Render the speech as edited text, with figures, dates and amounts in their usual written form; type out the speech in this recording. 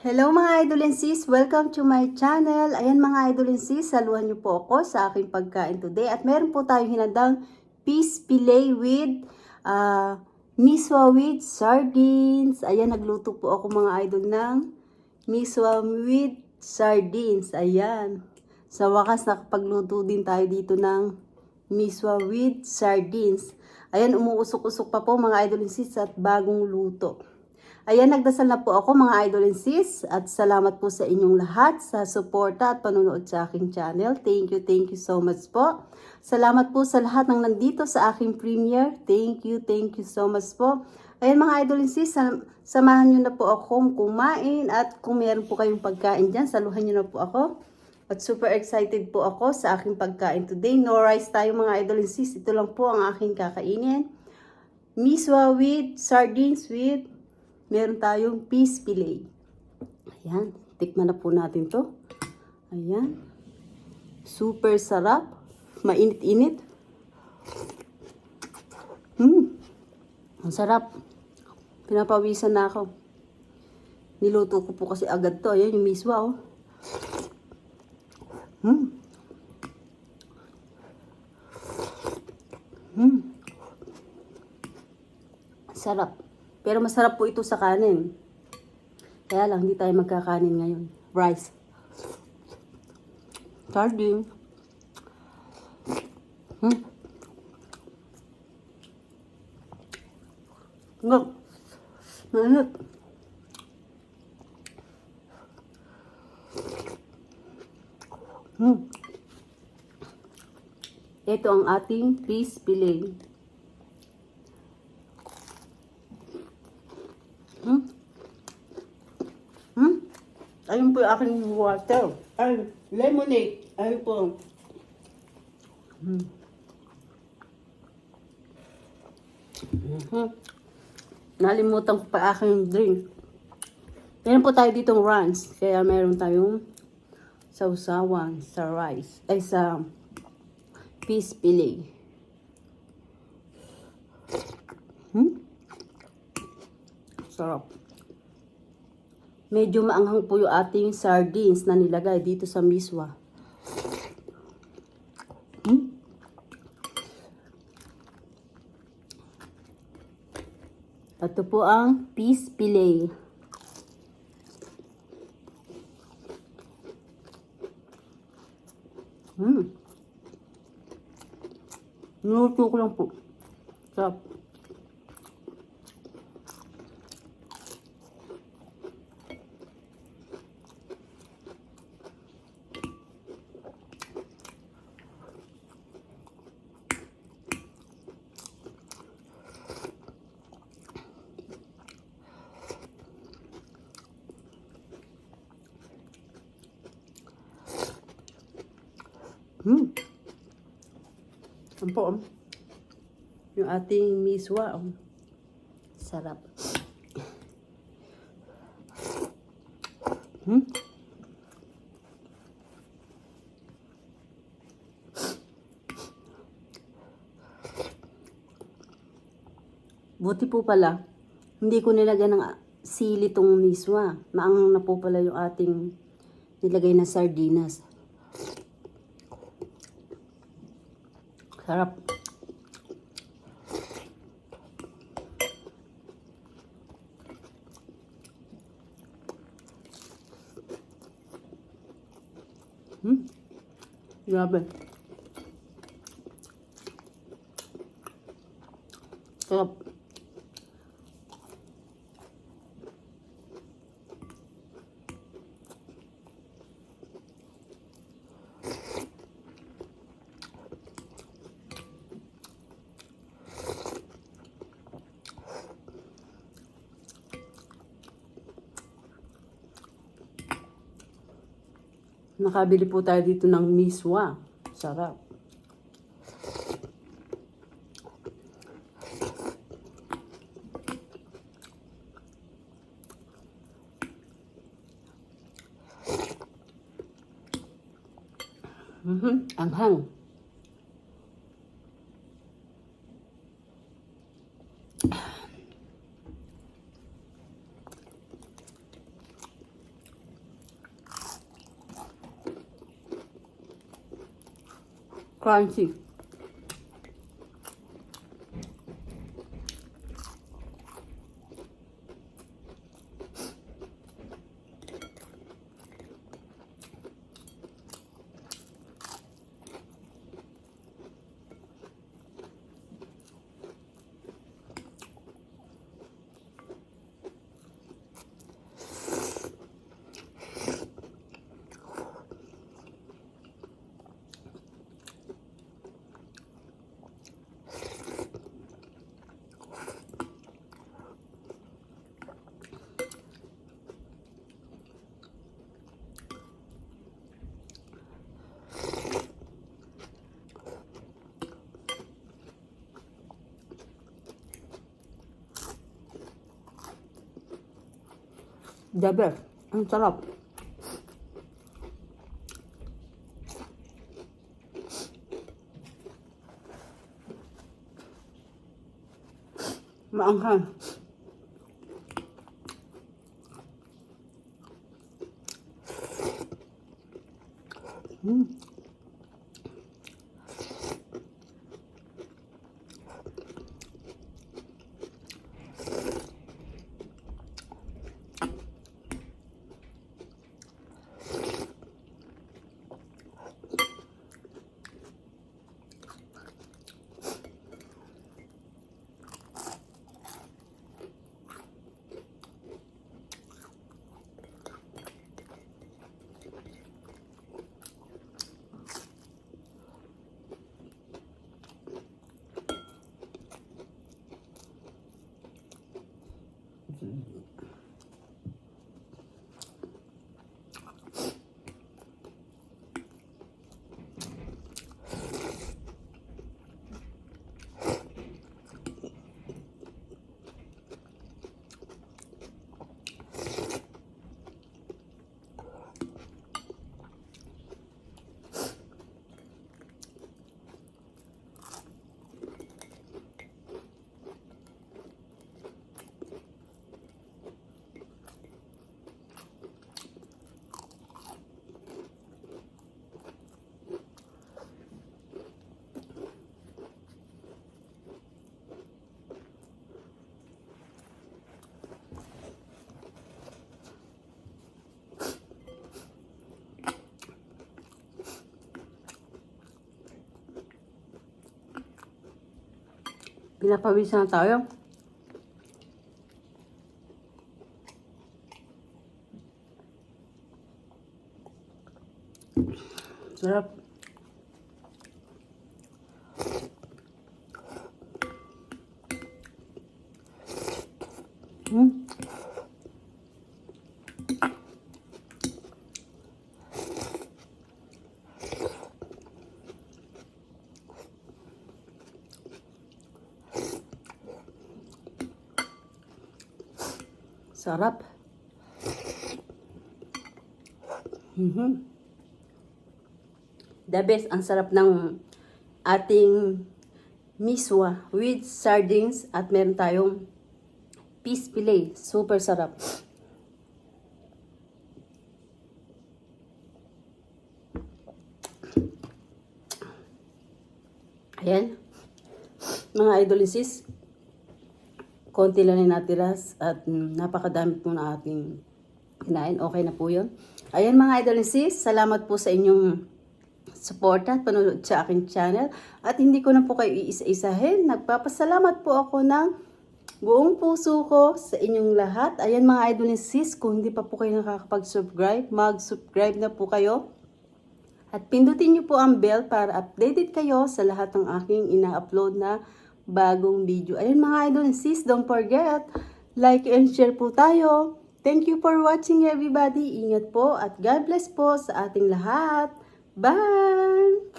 Hello mga idol and sis! Welcome to my channel. Ayan mga idol and sis, saluhan niyo po ako sa aking pagkain today. At meron po tayong hinandang fish fillet with miswa with sardines. Ayan, nagluto po ako mga idol ng miswa with sardines. Ayan. Sa wakas, nakapagluto din tayo dito ng miswa with sardines. Ayan, umuusok-usok pa po mga idol and sis at bagong luto. Ayan, nagdasal na po ako mga idol and sis at salamat po sa inyong lahat sa suporta at panonood sa aking channel. Thank you so much po. Salamat po sa lahat ng nandito sa aking premiere. Thank you so much po. Ayan mga idol and sis, samahan nyo na po akong kumain at kung meron po kayong pagkain dyan, saluhan nyo na po ako. At super excited po ako sa aking pagkain today. No rice tayo mga idol and sis, ito lang po ang aking kakainin. Miswa with sardines with meron tayong fish fillet. Ayan, tikman na po natin to. Ayan. Super sarap. Mainit-init. Ang sarap. Pinapawisan na ako. Niluto ko po kasi agad to. Ayan yung miswa, oh. Sarap. Pero masarap po ito sa kanin. Kaya lang, hindi tayo magkakanin ngayon. Rice. Sardine. Ngak. Mainit. Ito ang ating fish fillet. Ayun po yung aking water. Ay, lemonade. Ayun po. Nalimutan ko pa aking drink. Meron po tayo ditong ranch. Kaya meron tayong sausawan sa rice. Ay, sa fish fillet. Sarap. Medyo maanghang po yung ating sardines na nilagay dito sa miswa. Ito po ang fish fillet. Niluto ko lang po. Sarap. Ang po, yung ating miswa, sarap. Buti po pala, hindi ko nilagyan ng sili tong miswa. Maanghang na po pala yung ating nilagay na sardinas. Sarap. Grabe. Sarap. Nakabili po tayo dito ng miswa. Sarap. Anghang. Crunchy. The best. Ang sarap. Maanghang. Pinapawisan na tayo. Sarap. Sarap. The best, ang sarap ng ating miswa with sardines at meron tayong fish fillet. Super sarap. Ayan. Mga idolisis, konti lang na natiras at napakadami po na ating kinain. Okay na po yun. Ayan mga idolisis, salamat po sa inyong support at panonood sa aking channel. At hindi ko na po kayo iisa-isahin. Nagpapasalamat po ako ng buong puso ko sa inyong lahat. Ayan mga idolisis, kung hindi pa po kayo nakakapag-subscribe, mag-subscribe na po kayo. At pindutin niyo po ang bell para updated kayo sa lahat ng aking ina-upload na bagong video. Ayun mga idol and sis, don't forget, like and share po tayo. Thank you for watching everybody. Ingat po at God bless po sa ating lahat. Bye!